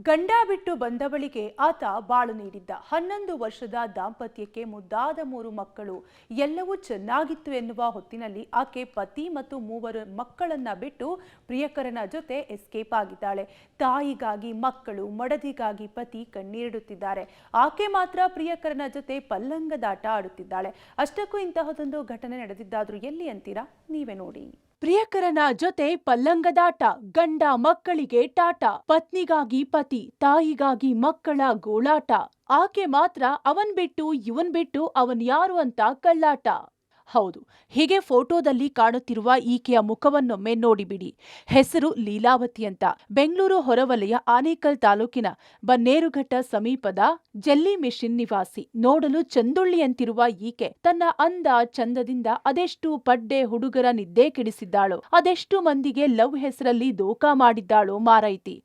ಗಂಡ ಬಿಟ್ಟು ಬಂದವಳಿಗೆ ಆತ ಬಾಳು ನೀಡಿದ್ದ 11 ವರ್ಷದ ದಾಂಪತ್ಯಕ್ಕೆ ಮುದ್ದಾದ 3 ಮಕ್ಕಳು. ಎಲ್ಲವೂ ಚೆನ್ನಾಗಿತ್ತು ಎನ್ನುವ ಹೊತ್ತಿನಲ್ಲಿ ಆಕೆ ಪತಿ ಮತ್ತು 3 ಮಕ್ಕಳನ್ನ ಬಿಟ್ಟು ಪ್ರಿಯಕರನ ಜೊತೆ ಎಸ್ಕೇಪ್ ಆಗಿದ್ದಾಳೆ. ತಾಯಿಗಾಗಿ ಮಕ್ಕಳು, ಮಡದಿಗಾಗಿ ಪತಿ ಕಣ್ಣೀರಿಡುತ್ತಿದ್ದಾರೆ. ಆಕೆ ಮಾತ್ರ ಪ್ರಿಯಕರನ ಜೊತೆ ಪಲ್ಲಂಗದಾಟ ಆಡುತ್ತಿದ್ದಾಳೆ. ಅಷ್ಟಕ್ಕೂ ಇಂತಹದೊಂದು ಘಟನೆ ನಡೆದಿದ್ದಾದ್ರೂ ಎಲ್ಲಿ ಅಂತೀರಾ? ನೀವೇ ನೋಡಿ. ಪ್ರಿಯಕರನ ಜೊತೆ ಪಲ್ಲಂಗದಾಟ, ಗಂಡ ಮಕ್ಕಳಿಗೆ ಟಾಟ, ಪತ್ನಿಗಾಗಿ ಪತಿ, ತಾಯಿಗಾಗಿ ಮಕ್ಕಳ ಗೋಳಾಟ. ಆಕೆ ಮಾತ್ರ ಅವನ್ ಬಿಟ್ಟು ಇವನ್ ಬಿಟ್ಟು ಅವನ್ ಯಾರು ಅಂತ ಕಳ್ಳಾಟ. ಹೌದು, ಹೀಗೆ ಫೋಟೋದಲ್ಲಿ ಕಾಣುತ್ತಿರುವ ಈಕೆಯ ಮುಖವನ್ನೊಮ್ಮೆ ನೋಡಿಬಿಡಿ. ಹೆಸರು ಲೀಲಾವತಿ ಅಂತ. ಬೆಂಗಳೂರು ಹೊರವಲಯ ಆನೇಕಲ್ ತಾಲೂಕಿನ ಬನ್ನೇರುಘಟ್ಟ ಸಮೀಪದ ಜಲ್ಲಿ ಮಿಷನ್ ನಿವಾಸಿ. ನೋಡಲು ಚಂದುಳ್ಳಿಯಂತಿರುವ ಈಕೆ ತನ್ನ ಅಂದ ಚಂದದಿಂದ ಅದೆಷ್ಟು ಪಡ್ಡೆ ಹುಡುಗರ ನಿದ್ದೆ ಕೆಡಿಸಿದ್ದಾಳೋ, ಅದೆಷ್ಟು ಮಂದಿಗೆ ಲವ್ ಹೆಸರಲ್ಲಿ ದೋಖಾ ಮಾಡಿದ್ದಾಳೋ ಮಾರೈತಿ.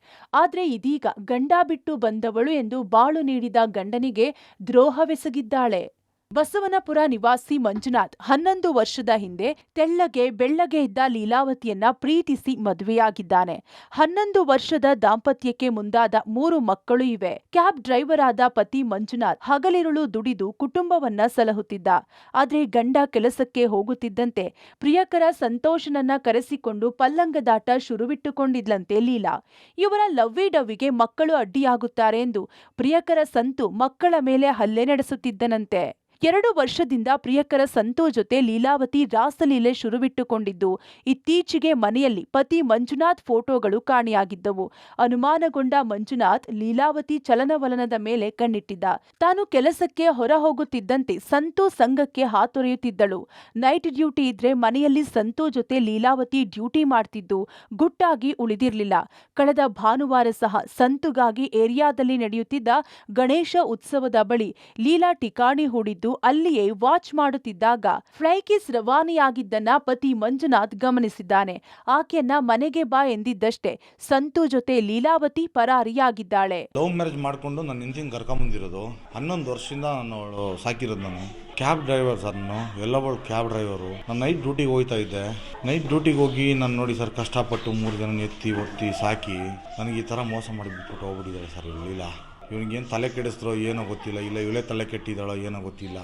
ಆದ್ರೆ ಇದೀಗ ಗಂಡ ಬಿಟ್ಟು ಬಂದವಳು ಎಂದು ಬಾಳು ನೀಡಿದ ಗಂಡನಿಗೆ ದ್ರೋಹವೆಸಗಿದ್ದಾಳೆ. ಬಸವನಪುರ ನಿವಾಸಿ ಮಂಜುನಾಥ್ 11 ವರ್ಷದ ಹಿಂದೆ ತೆಳ್ಳಗೆ ಬೆಳ್ಳಗೆ ಇದ್ದ ಲೀಲಾವತಿಯನ್ನ ಪ್ರೀತಿಸಿ ಮದುವೆಯಾಗಿದ್ದಾನೆ. 11 ವರ್ಷದ ದಾಂಪತ್ಯಕ್ಕೆ ಮುಂದಾದ 3 ಮಕ್ಕಳು ಇವೆ. ಕ್ಯಾಬ್ ಡ್ರೈವರ್ ಆದ ಪತಿ ಮಂಜುನಾಥ್ ಹಗಲಿರುಳು ದುಡಿದು ಕುಟುಂಬವನ್ನ ಸಲಹುತ್ತಿದ್ದ. ಆದ್ರೆ ಗಂಡ ಕೆಲಸಕ್ಕೆ ಹೋಗುತ್ತಿದ್ದಂತೆ ಪ್ರಿಯಕರ ಸಂತೋಷನನ್ನ ಕರೆಸಿಕೊಂಡು ಪಲ್ಲಂಗದಾಟ ಶುರುವಿಟ್ಟುಕೊಂಡಿದ್ಲಂತೆ ಲೀಲಾ. ಇವರ ಲವ್ವಿ ಡವ್ವಿಗೆ ಮಕ್ಕಳು ಅಡ್ಡಿಯಾಗುತ್ತಾರೆ ಎಂದು ಪ್ರಿಯಕರ ಸಂತು ಮಕ್ಕಳ ಮೇಲೆ ಹಲ್ಲೆ ನಡೆಸುತ್ತಿದ್ದನಂತೆ. 2 ವರ್ಷದಿಂದ ಪ್ರಿಯಕರ ಸಂತು ಜೊತೆ ಲೀಲಾವತಿ ರಾಸಲೀಲೆ ಶುರುವಿಟ್ಟುಕೊಂಡಿದ್ದು, ಇತ್ತೀಚೆಗೆ ಮನೆಯಲ್ಲಿ ಪತಿ ಮಂಜುನಾಥ್ ಫೋಟೋಗಳು ಕಾಣೆಯಾಗಿದ್ದವು. ಅನುಮಾನಗೊಂಡ ಮಂಜುನಾಥ್ ಲೀಲಾವತಿ ಚಲನವಲನದ ಮೇಲೆ ಕಣ್ಣಿಟ್ಟಿದ್ದ. ತಾನು ಕೆಲಸಕ್ಕೆ ಹೊರ ಹೋಗುತ್ತಿದ್ದಂತೆ ಸಂತು ಸಂಘಕ್ಕೆ ಹಾತೊರೆಯುತ್ತಿದ್ದಳು. ನೈಟ್ ಡ್ಯೂಟಿ ಇದ್ರೆ ಮನೆಯಲ್ಲಿ ಸಂತು ಜೊತೆ ಲೀಲಾವತಿ ಡ್ಯೂಟಿ ಮಾಡ್ತಿದ್ದು ಗುಟ್ಟಾಗಿ ಉಳಿದಿರಲಿಲ್ಲ. ಕಳೆದ ಭಾನುವಾರ ಸಹ ಸಂತುಗಾಗಿ ಏರಿಯಾದಲ್ಲಿ ನಡೆಯುತ್ತಿದ್ದ ಗಣೇಶ ಉತ್ಸವದ ಬಳಿ ಲೀಲಾ ಠಿಕಾಣಿ ಹೂಡಿದ್ದು ಅಲ್ಲಿಯೇ ವಾಚ್ ಮಾಡುತ್ತಿದ್ದಾಗ ಫ್ಲೈಕಿಸ್ ರವಾನೆಯಾಗಿದ್ದನ್ನ ಪತಿ ಮಂಜುನಾಥ್ ಗಮನಿಸಿದ್ದಾನೆ. ಆಕೆಯನ್ನ ಮನೆಗೆ ಬಾ ಎಂದಿದ್ದಷ್ಟೇ ಸಂತು ಜೊತೆ ಲೀಲಾವತಿ ಪರಾರಿಯಾಗಿದ್ದಾಳೆ. ಲವ್ ಮ್ಯಾರೇಜ್ ಮಾಡ್ಕೊಂಡು ನನ್ನ ಹೆಂಡತಿನ ಕರ್ಕೊಂಬಂದಿರೋದು. 11 ವರ್ಷದಿಂದ ನಾನು ಸಾಕಿರೋದು. ನಾನು ಕ್ಯಾಬ್ ಡ್ರೈವರ್ ಸರ್. ನಾನು ಎಲ್ಲವಳು ಕ್ಯಾಬ್ ಡ್ರೈವರು. ನಾನು ನೈಟ್ ಡ್ಯೂಟಿಗೆ ಹೋಗ್ತಾ ಇದ್ದೆ. ನೈಟ್ ಡ್ಯೂಟಿಗೆ ಹೋಗಿ ನಾನು ನೋಡಿ ಸರ್, ಕಷ್ಟಪಟ್ಟು 3 ಜನ ಎತ್ತಿ ಒತ್ತಿ ಸಾಕಿ ನನಗೆ ಈ ಥರ ಮೋಸ ಮಾಡಿ ಬಿಟ್ಬಿಟ್ಟು ಹೋಗ್ಬಿಟ್ಟಿದ್ದಾರೆ ಸರ್ ಲೀಲಾ. ಇವನಿಗೇನು ತಲೆ ಕೆಡಿಸಿದ್ರೋ ಏನೋ ಗೊತ್ತಿಲ್ಲ, ಇಲ್ಲ ಇವಳೇ ತಲೆ ಕೆಟ್ಟಿದ್ದಾಳೋ ಏನೋ ಗೊತ್ತಿಲ್ಲ,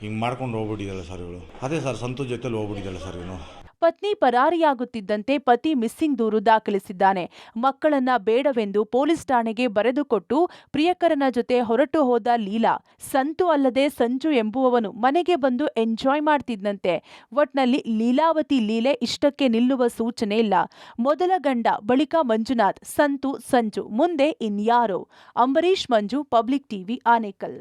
ಹಿಂಗೆ ಮಾಡ್ಕೊಂಡು ಹೋಗ್ಬಿಟ್ಟಿದ್ದಾಳೆ ಸರ್ ಇವಳು. ಅದೇ ಸರ್ ಸಂತೋಷ್ ಜೊತೆಲಿ ಹೋಗ್ಬಿಟ್ಟಿದ್ದಾಳೆ ಸರ್ ಇವನು. ಪತ್ನಿ ಪರಾರಿಯಾಗುತ್ತಿದ್ದಂತೆ ಪತಿ ಮಿಸ್ಸಿಂಗ್ ದೂರು ದಾಖಲಿಸಿದ್ದಾನೆ. ಮಕ್ಕಳನ್ನ ಬೇಡವೆಂದು ಪೊಲೀಸ್ ಠಾಣೆಗೆ ಬರೆದುಕೊಟ್ಟು ಪ್ರಿಯಕರನ ಜೊತೆ ಹೊರಟು ಹೋದ ಲೀಲಾ. ಸಂತು ಅಲ್ಲದೆ ಸಂಜು ಎಂಬುವವನು ಮನೆಗೆ ಬಂದು ಎಂಜಾಯ್ ಮಾಡ್ತಿದ್ದಂತೆ. ಒಟ್ನಲ್ಲಿ ಲೀಲಾವತಿ ಲೀಲೆ ಇಷ್ಟಕ್ಕೆ ನಿಲ್ಲುವ ಸೂಚನೆ ಇಲ್ಲ. ಮೊದಲ ಗಂಡ, ಬಳಿಕ ಮಂಜುನಾಥ್, ಸಂತು, ಸಂಜು, ಮುಂದೆ ಇನ್ಯಾರೋ. ಅಂಬರೀಶ್ ಮಂಜು, ಪಬ್ಲಿಕ್ ಟಿವಿ, ಆನೇಕಲ್.